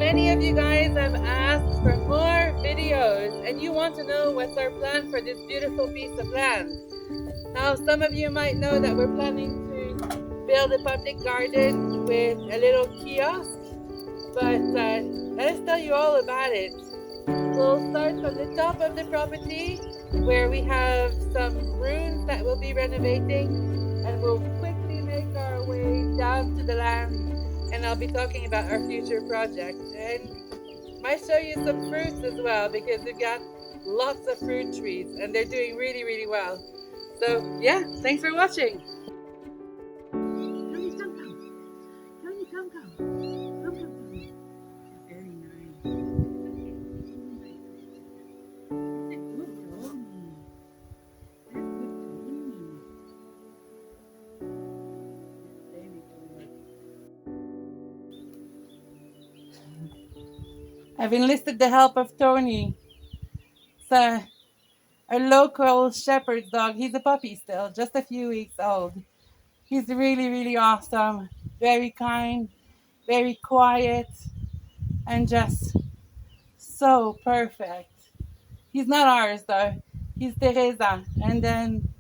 many of you guys have asked for more videos and you want to know what's our plan for this beautiful piece of land. Now, some of you might know that we're planning to build a public garden with a little kiosk, but let us tell you all about it. We'll start from the top of the property where we have some rooms that we'll be renovating, and we'll quickly make our way down to the land, and I'll be talking about our future project and might show you some fruits as well because we've got lots of fruit trees and they're doing really, really well. So yeah, thanks for watching. Tony, come, come. Tony, come, come. Come, come, come. Very nice. I've enlisted the help of Tony. It's a local shepherd dog. He's a puppy still, just a few weeks old. He's really, really awesome. Very kind, very quiet, and just so perfect. He's not ours though. He's Teresa. And then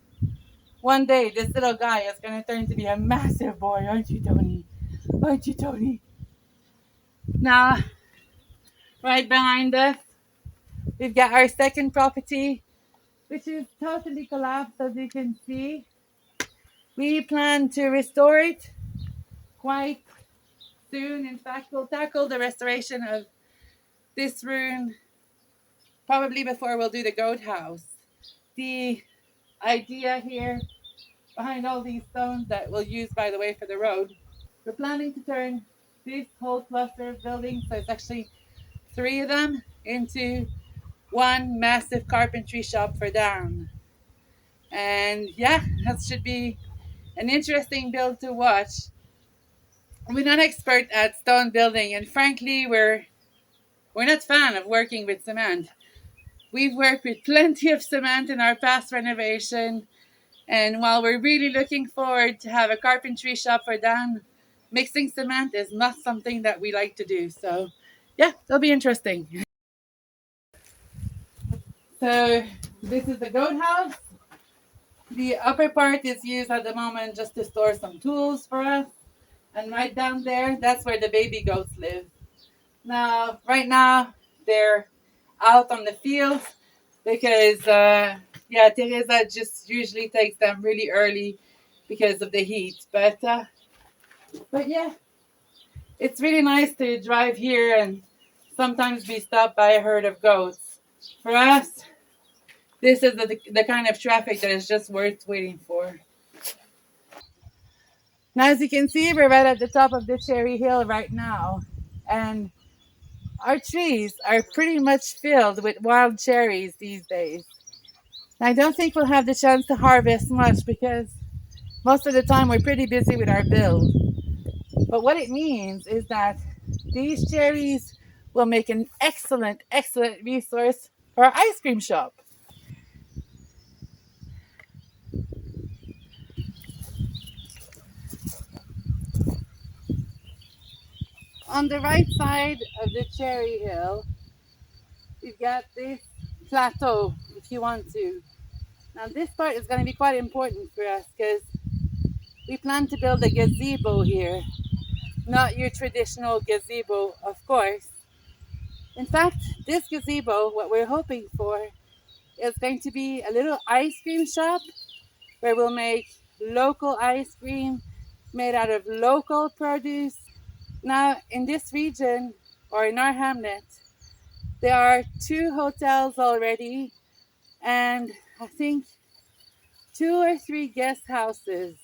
one day this little guy is going to turn to be a massive boy, aren't you, Tony? Aren't you, Tony? Now, right behind us, we've got our second property, which is totally collapsed, as you can see. We plan to restore it quite soon. In fact, we'll tackle the restoration of this room probably before we'll do the goat house. The idea here behind all these stones that we'll use, by the way, for the road, we're planning to turn this whole cluster of buildings, so it's actually 3 of them, into one massive carpentry shop for down. And yeah, that should be an interesting build to watch. We're not expert at stone building, and frankly, we're not fan of working with cement. We've worked with plenty of cement in our past renovation, and while we're really looking forward to have a carpentry shop for Dan, mixing cement is not something that we like to do. So yeah, it'll be interesting. So this is the goat house. The upper part is used at the moment just to store some tools for us. And right down there, that's where the baby goats live. Now, right now, they're out on the field because, Teresa just usually takes them really early because of the heat. But yeah, it's really nice to drive here and sometimes be stopped by a herd of goats. For us, this is the kind of traffic that is just worth waiting for. Now, as you can see, we're right at the top of the cherry hill right now. And our trees are pretty much filled with wild cherries these days. I don't think we'll have the chance to harvest much because most of the time we're pretty busy with our build. But what it means is that these cherries will make an excellent, excellent resource for our ice cream shop. On the right side of the cherry hill, we've got this plateau, if you want to. Now this part is going to be quite important for us because we plan to build a gazebo here. Not your traditional gazebo, of course. In fact, this gazebo, what we're hoping for, is going to be a little ice cream shop where we'll make local ice cream made out of local produce. Now, in this region, or in our hamlet, there are 2 hotels already, and I think 2 or 3 guest houses.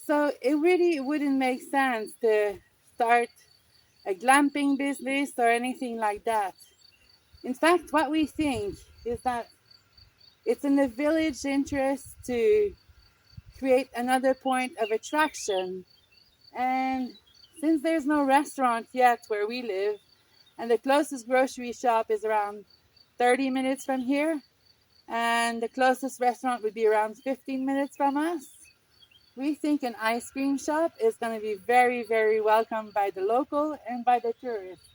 So it really wouldn't make sense to start a glamping business or anything like that. In fact, what we think is that it's in the village interest to create another point of attraction. And since there's no restaurant yet where we live, and the closest grocery shop is around 30 minutes from here, and the closest restaurant would be around 15 minutes from us, we think an ice cream shop is going to be very, very welcome by the local and by the tourists.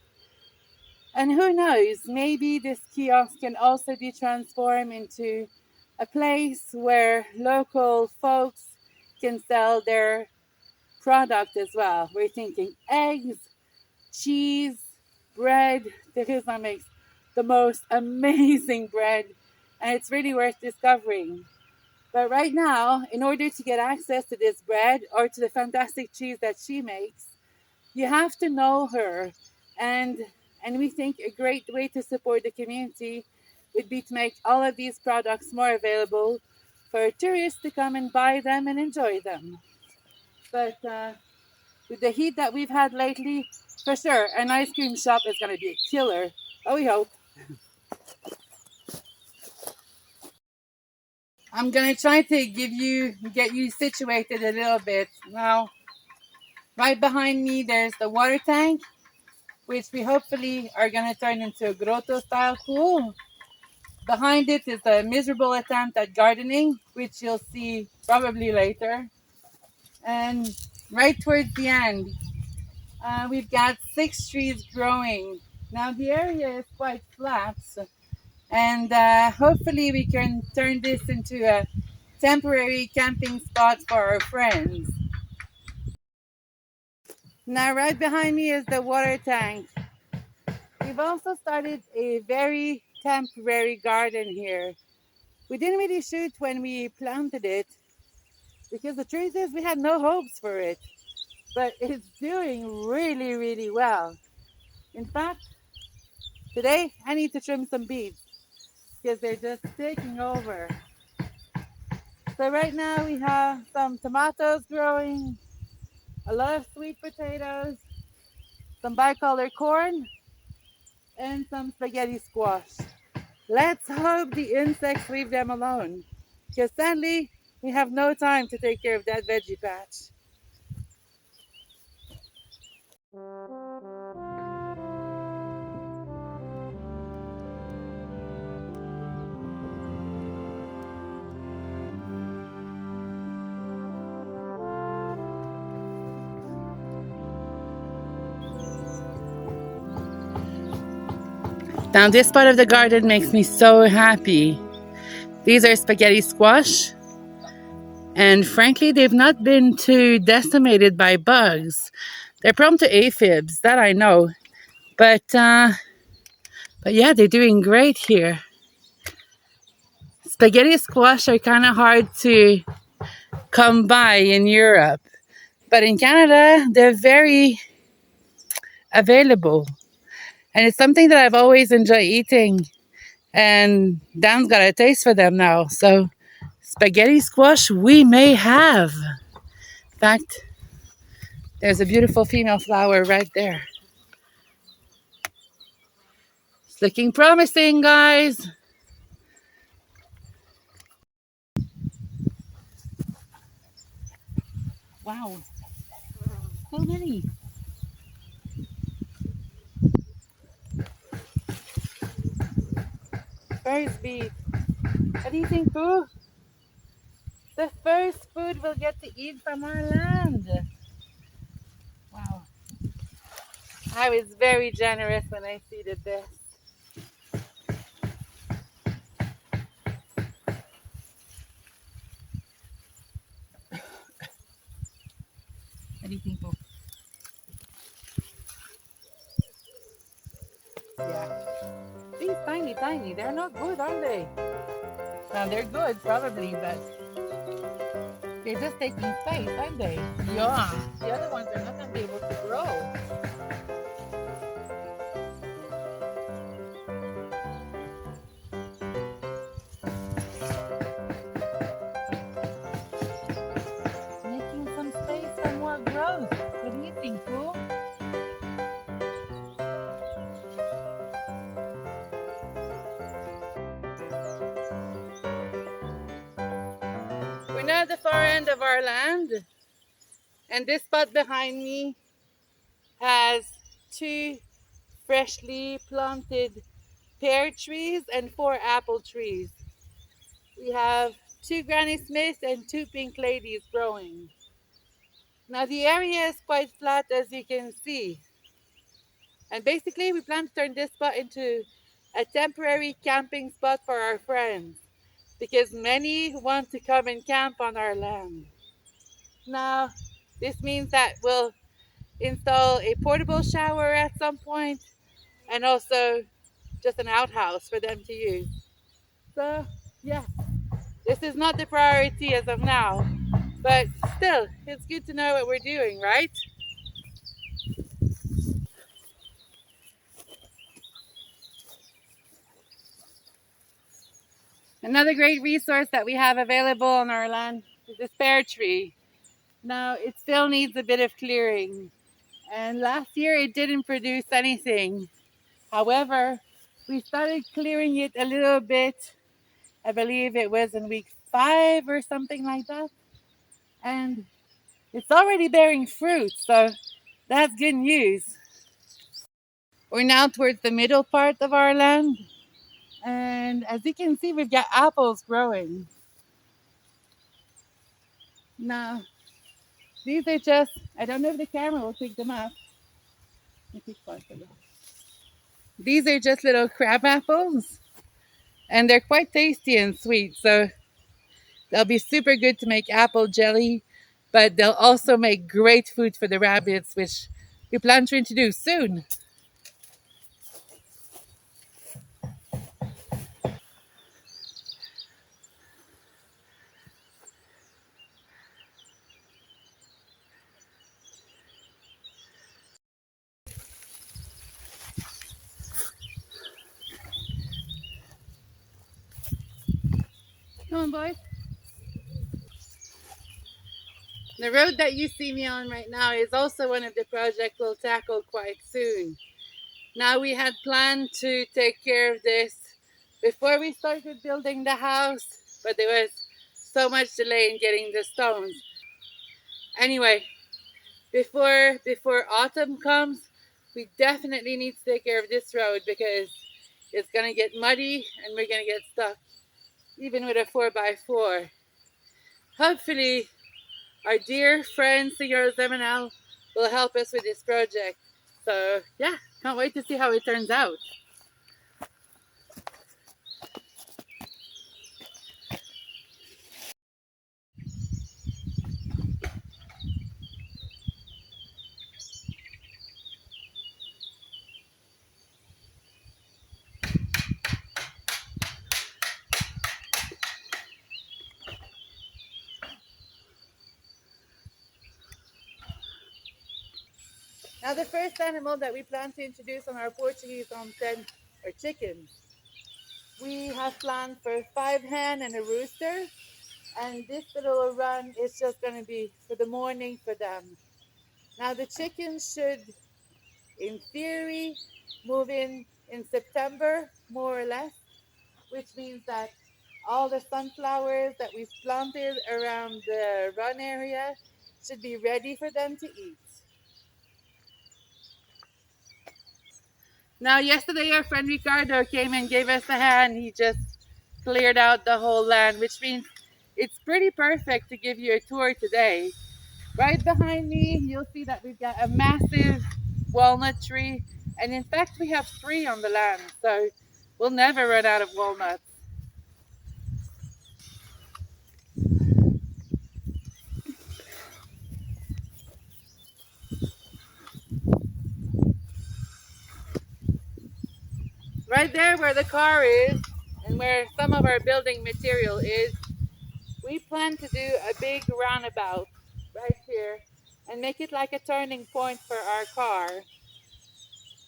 And who knows, maybe this kiosk can also be transformed into a place where local folks can sell their product as well. We're thinking eggs, cheese, bread. Teresa makes the most amazing bread, and it's really worth discovering. But right now, in order to get access to this bread or to the fantastic cheese that she makes, you have to know her. And and we think a great way to support the community would be to make all of these products more available for tourists to come and buy them and enjoy them. But with the heat that we've had lately, for sure, an ice cream shop is going to be a killer. Oh, we hope. I'm going to try to get you situated a little bit. Now, right behind me, there's the water tank, which we hopefully are going to turn into a grotto style pool. Behind it is a miserable attempt at gardening, which you'll see probably later. And right towards the end, we've got 6 trees growing. Now the area is quite flat, and hopefully we can turn this into a temporary camping spot for our friends. Now right behind me is the water tank. We've also started a very temporary garden here. We didn't really shoot when we planted it because the truth is we had no hopes for it, but it's doing really, really well. In fact, today I need to trim some beets because they're just taking over. So right now we have some tomatoes growing, a lot of sweet potatoes, some bicolor corn, and some spaghetti squash. Let's hope the insects leave them alone, because sadly we have no time to take care of that veggie patch. Now this part of the garden makes me so happy. These are spaghetti squash, and frankly they've not been too decimated by bugs. They're prone to aphids, that I know, but yeah, they're doing great here. Spaghetti squash are kind of hard to come by in Europe, but in Canada they're very available, and it's something that I've always enjoyed eating, and Dan's got a taste for them now, so spaghetti squash we may have. In fact, there's a beautiful female flower right there. It's looking promising, guys. Wow, so many. First beet. What do you think, Boo? The first food we'll get to eat from our land. Wow. I was very generous when I seeded this. What do you think, Boo? Yeah. These tiny, tiny, they're not good, are they? Now they're good, probably, but they're just taking space, aren't they? Yeah. The other ones are not going to be able to grow. Making some space for more growth. What do you think, Boo? We're now at the far end of our land, and this spot behind me has 2 freshly planted pear trees and 4 apple trees. We have 2 Granny Smiths and 2 pink ladies growing. Now the area is quite flat, as you can see, And basically, we plan to turn this spot into a temporary camping spot for our friends because many want to come and camp on our land. Now, this means that we'll install a portable shower at some point and also just an outhouse for them to use. So, yeah, this is not the priority as of now, but still, it's good to know what we're doing, right? Another great resource that we have available on our land is the pear tree. Now, it still needs a bit of clearing, and last year it didn't produce anything. However, we started clearing it a little bit. I believe it was in week 5 or something like that. And it's already bearing fruit, so that's good news. We're now towards the middle part of our land, and as you can see, we've got apples growing. Now, these are just, I don't know if the camera will pick them up. These are just little crab apples, and they're quite tasty and sweet, so they'll be super good to make apple jelly, but they'll also make great food for the rabbits, which we plan to introduce soon. Come on, boys. The road that you see me on right now is also one of the projects we'll tackle quite soon. Now, we had planned to take care of this before we started building the house, but there was so much delay in getting the stones. Anyway, before autumn comes, we definitely need to take care of this road because it's gonna get muddy and we're gonna get stuck even with a 4x4. Hopefully, our dear friend Senor Zemanel will help us with this project. So yeah, can't wait to see how it turns out. Now, the first animal that we plan to introduce on our Portuguese homestead are chickens. We have planned for 5 hen and a rooster, and this little run is just going to be for the morning for them. Now, the chickens should, in theory, move in September, more or less, which means that all the sunflowers that we've planted around the run area should be ready for them to eat. Now, yesterday, our friend Ricardo came and gave us a hand. He just cleared out the whole land, which means it's pretty perfect to give you a tour today. Right behind me, you'll see that we've got a massive walnut tree. And in fact, we have 3 on the land, so we'll never run out of walnuts. Right there where the car is and where some of our building material is, we plan to do a big roundabout right here and make it like a turning point for our car.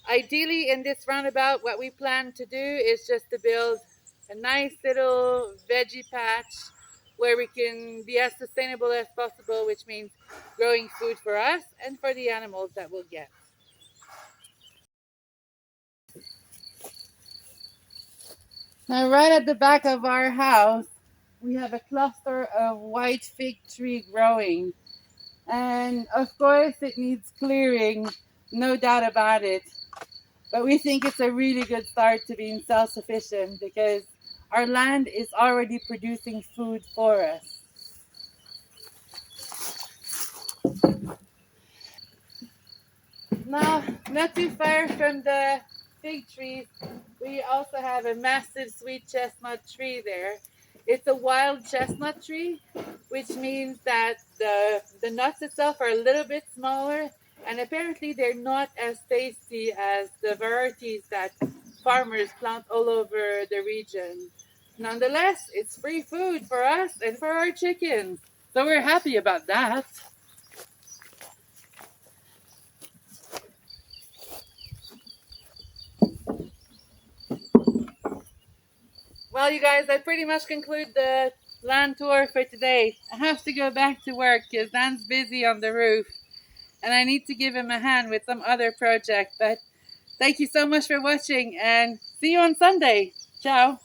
Ideally, in this roundabout, what we plan to do is just to build a nice little veggie patch where we can be as sustainable as possible, which means growing food for us and for the animals that we'll get. Now, right at the back of our house, we have a cluster of white fig tree growing. And of course, it needs clearing, no doubt about it. But we think it's a really good start to being self-sufficient because our land is already producing food for us. Now, not too far from the fig trees, we also have a massive sweet chestnut tree there. It's a wild chestnut tree, which means that the nuts itself are a little bit smaller, and apparently they're not as tasty as the varieties that farmers plant all over the region. Nonetheless, it's free food for us and for our chickens, so we're happy about that. Well, you guys, I pretty much conclude the land tour for today. I have to go back to work because Dan's busy on the roof and I need to give him a hand with some other project. But thank you so much for watching and see you on Sunday. Ciao.